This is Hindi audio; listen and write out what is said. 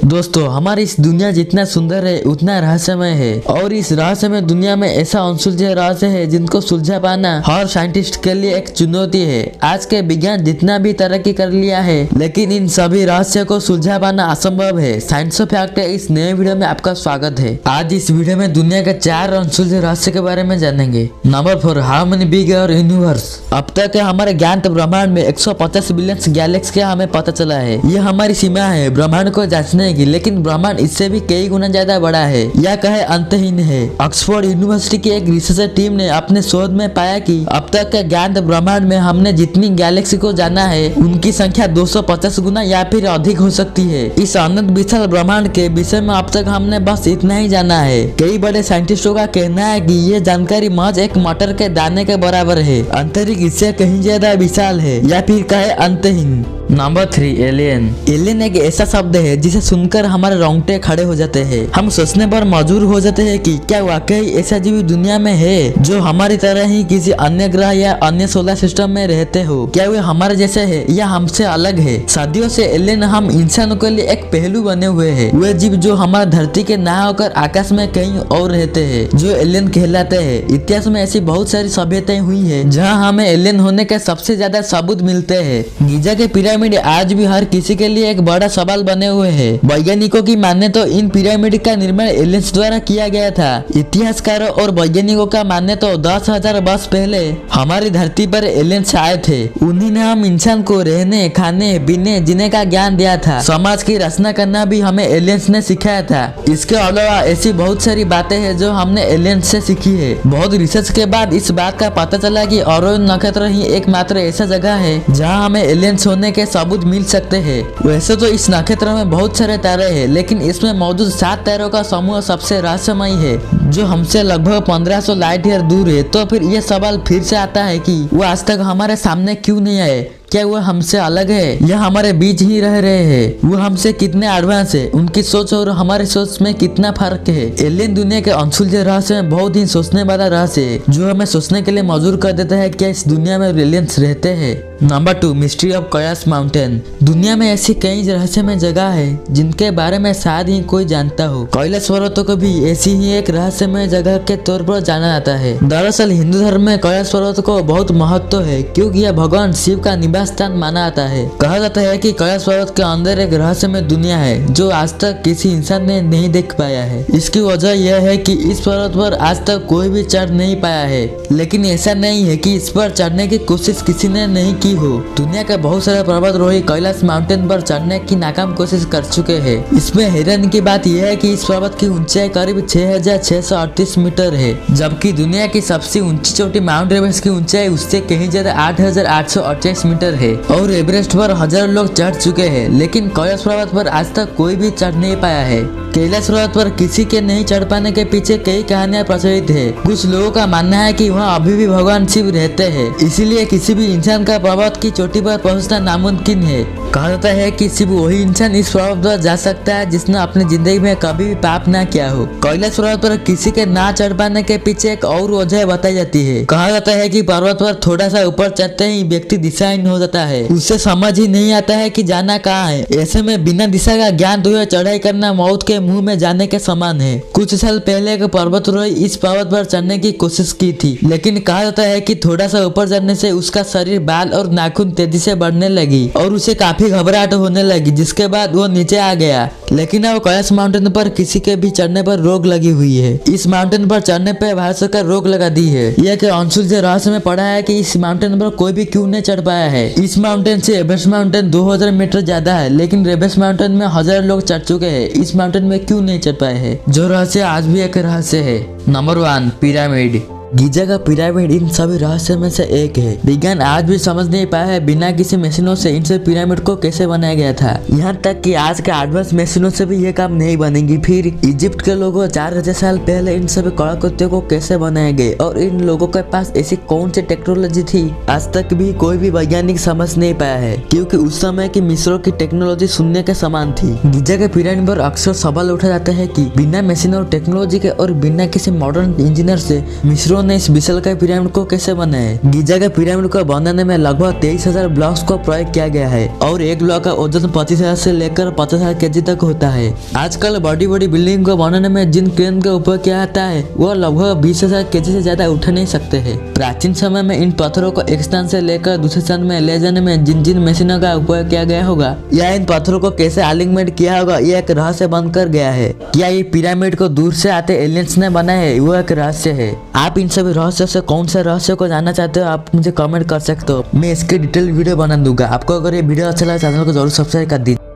दोस्तों, हमारी इस दुनिया जितना सुंदर है उतना रहस्यमय है और इस रहस्यमय दुनिया में ऐसा अनसुलझे रहस्य है जिनको सुलझा पाना हर साइंटिस्ट के लिए एक चुनौती है। आज के विज्ञान जितना भी तरक्की कर लिया है लेकिन इन सभी रहस्य को सुलझा पाना असंभव है। साइंस फैक्ट के इस नए वीडियो में आपका स्वागत है। आज इस वीडियो में दुनिया के 4 अनसुलझे रहस्य के बारे में जानेंगे। नंबर 4, हाउ मेनी बिग और यूनिवर्स। अब तक के हमारे ज्ञात ब्रह्मांड में 150 बिलियन गैलेक्सी का हमें पता चला है। यह हमारी सीमा है ब्रह्मांड को जांचने की, लेकिन ब्रह्मांड इससे भी कई गुना ज्यादा बड़ा है। यह कहे अंतहीन है। ऑक्सफोर्ड यूनिवर्सिटी की एक रिसर्च टीम ने अपने शोध में पाया कि अब तक के ज्ञात ब्रह्मांड में हमने जितनी गैलेक्सी को जाना है उनकी संख्या 250 गुना या फिर अधिक हो सकती है। इस अनंत विशाल ब्रह्मांड के विषय में अब तक हमने बस इतना ही जाना है। कई बड़े साइंटिस्टों का कहना है कि ये जानकारी महज एक मटर के दाने के बराबर है। अंतरिक्ष इससे कहीं ज्यादा विशाल है या फिर कहे अंतहीन। Number 3, alien. एलियन एक ऐसा शब्द है जिसे सुनकर हमारे रोंगटे खड़े हो जाते हैं। हम सोचने पर मजबूर हो जाते हैं कि क्या वाकई ऐसा जीव दुनिया में है जो हमारी तरह ही किसी अन्य ग्रह या अन्य सोलर सिस्टम में रहते हो। क्या वे हमारे जैसे है या हमसे अलग है। सदियों से एलियन हम इंसानों के लिए एक पहलू बने हुए हैं। वे जीव जो हमारे धरती के ना होकर आकाश में कहीं और रहते हैं जो एलियन कहलाते हैं। इतिहास में ऐसी बहुत सारी सभ्यताएं हुई है जहाँ हमें एलियन होने के सबसे ज्यादा सबूत मिलते हैं। गीजा के पिरामिड आज भी हर किसी के लिए एक बड़ा सवाल बने हुए हैं। वैज्ञानिकों की माने तो इन पिरामिड का निर्माण एलियंस द्वारा किया गया था। इतिहासकारों और वैज्ञानिकों का माने तो 10,000 वर्ष पहले हमारी धरती पर एलियंस आए थे। उन्हीं ने हम इंसान को रहने, खाने, पीने, जीने का ज्ञान दिया था। समाज की रचना करना भी हमें एलियंस ने सिखाया था। इसके अलावा ऐसी बहुत सारी बातें हैं जो हमने एलियंस से सीखी है। बहुत रिसर्च के बाद इस बात का पता चला कि ओरियन नक्षत्र ही एकमात्र ऐसा जगह है जहाँ हमें एलियंस होने के सबूत मिल सकते हैं। वैसे तो इस नक्षत्र में बहुत सारे तारे हैं, लेकिन इसमें मौजूद 7 तारों का समूह सबसे रहस्यमय है जो हमसे लगभग 1500 लाइट ईयर दूर है। तो फिर यह सवाल फिर से आता है कि वो आज तक हमारे सामने क्यों नहीं आए। क्या वो हमसे अलग है या हमारे बीच ही रह रहे हैं। वो हमसे कितने एडवांस है, उनकी सोच और हमारी सोच में कितना फर्क है। एलियन दुनिया के अनसुलझे रहस्य में बहुत ही सोचने वाला रहस्य है जो हमें सोचने के लिए मजबूर कर देता है क्या इस दुनिया में एलियंस रहते हैं। Number 2, mystery of Kailash mountain. दुनिया में ऐसी कई रहस्यमय जगह है जिनके बारे में शायद ही कोई जानता हो। कैलाश पर्वत को भी ऐसी ही एक रहस्यमय जगह के तौर पर जाना जाता है। दरअसल हिंदू धर्म में कैलाश पर्वत को बहुत महत्व है क्योंकि यह भगवान शिव का निवास स्थान माना जाता है। कहा जाता है कि कैलाश पर्वत के अंदर एक रहस्यमय दुनिया है जो आज तक किसी इंसान ने नहीं देख पाया है। इसकी वजह यह है कि इस पर्वत पर आज तक कोई भी चढ़ नहीं पाया है। लेकिन ऐसा नहीं है कि इस पर चढ़ने की कोशिश किसी ने नहीं की हो। दुनिया के बहुत सारे पर्वतारोही कैलाश माउंटेन पर चढ़ने की नाकाम कोशिश कर चुके हैं। इसमें हैरानी की बात यह है कि इस पर्वत की ऊंचाई करीब 6,638 मीटर है, जबकि दुनिया की सबसे ऊंची चोटी माउंट एवरेस्ट की ऊंचाई उससे कहीं ज्यादा 8,828 मीटर है और एवरेस्ट पर हजारों लोग चढ़ चुके हैं। लेकिन कैलाश पर्वत पर आज तक कोई भी चढ़ नहीं पाया है। कैलाश पर्वत पर किसी के नहीं चढ़ पाने के पीछे कई कहानियां प्रचलित है। कुछ लोगों का मानना है कि वहाँ अभी भी भगवान शिव रहते हैं, इसीलिए किसी भी इंसान का पर्वत की चोटी पर पहुंचना नामुमकिन है। कहा जाता है कि सिर्फ वही इंसान इस पर्वत पर जा सकता है जिसने अपनी जिंदगी में कभी भी पाप ना किया हो। कैलाश पर्वत पर किसी के ना चढ़ पाने के पीछे एक और वजह बताई जाती है। कहा जाता है कि पर्वत पर थोड़ा सा ऊपर चढ़ते ही व्यक्ति दिशाहीन हो जाता है। उसे समझ ही नहीं आता है कि जाना कहाँ है। ऐसे में बिना दिशा का ज्ञान हुए चढ़ाई करना मौत के मुंह में जाने के समान है। कुछ साल पहले एक पर्वतारोही इस पर्वत पर चढ़ने की कोशिश की थी, लेकिन कहा जाता है कि थोड़ा सा ऊपर चढ़ने से उसका शरीर, बाल और नाखून तेजी से बढ़ने लगी और उसे काफी घबराहट होने लगी, जिसके बाद वो नीचे आ गया। लेकिन अब कैलाश माउंटेन पर किसी के भी चढ़ने पर रोक लगी हुई है। इस माउंटेन पर चढ़ने पर भारत सरकार रोक लगा दी है। यह के अनसुलझे रहस्य में पड़ा है कि इस माउंटेन पर कोई भी क्यों नहीं चढ़ पाया है। इस माउंटेन से एवरेस्ट माउंटेन 2000 मीटर ज्यादा है, लेकिन एवरेस्ट माउंटेन में हजारों लोग चढ़ चुके हैं। इस माउंटेन में क्यों नहीं चढ़ पाए हैं, जो रहस्य आज भी एक रहस्य है। Number 1, pyramid. गीजा का पिरामिड इन सभी रहस्य में से एक है। विज्ञान आज भी समझ नहीं पाया है बिना किसी मशीनों से इन सब पिरामिड को कैसे बनाया गया था। यहाँ तक कि आज के एडवांस मशीनों से भी ये काम नहीं बनेगी। फिर इजिप्ट के लोगों 4000 साल पहले इन सभी कलाकृतियों को कैसे बनाए गए और इन लोगों के पास ऐसी कौन सी टेक्नोलॉजी थी, आज तक भी कोई भी वैज्ञानिक समझ नहीं पाया है, क्योंकि उस समय की मिस्रों की टेक्नोलॉजी शून्य के समान थी। गीजा के पिरामिड पर अक्सर सवाल उठा जाता है कि बिना मशीन और टेक्नोलॉजी के और बिना किसी मॉडर्न इंजीनियर से मिस्रों मिस्त्रियों ने इस विशालकाय पिरामिड को कैसे बनाया? गीजा के पिरामिड को बनाने में लगभग 23,000 ब्लॉक्स को प्रयोग किया गया है और एक ब्लॉक का वजन 25,000 से लेकर 50,000 केजी तक होता है। आजकल बड़ी बड़ी बिल्डिंग को बनाने में जिन क्रेन का उपयोग किया जाता है वो लगभग 20,000 केजी से ज्यादा उठा नहीं सकते हैं। प्राचीन समय में इन पत्थरों को एक स्थान से लेकर दूसरे स्थान में ले जाने में जिन जिन मशीनों का उपयोग किया गया होगा या इन पत्थरों को कैसे अलाइनमेंट किया होगा, यह एक रहस्य बनकर गया है। क्या ये पिरामिड को दूर से आते एलियंस ने बनाया है, वो एक रहस्य है। आप इन सभी रहस्यों से कौन सा रहस्य को जानना चाहते हो, आप मुझे कमेंट कर सकते हो। मैं इसकी डिटेल वीडियो बना दूंगा। आपको अगर ये वीडियो अच्छा लगा चैनल को जरूर सब्सक्राइब कर दीजिए।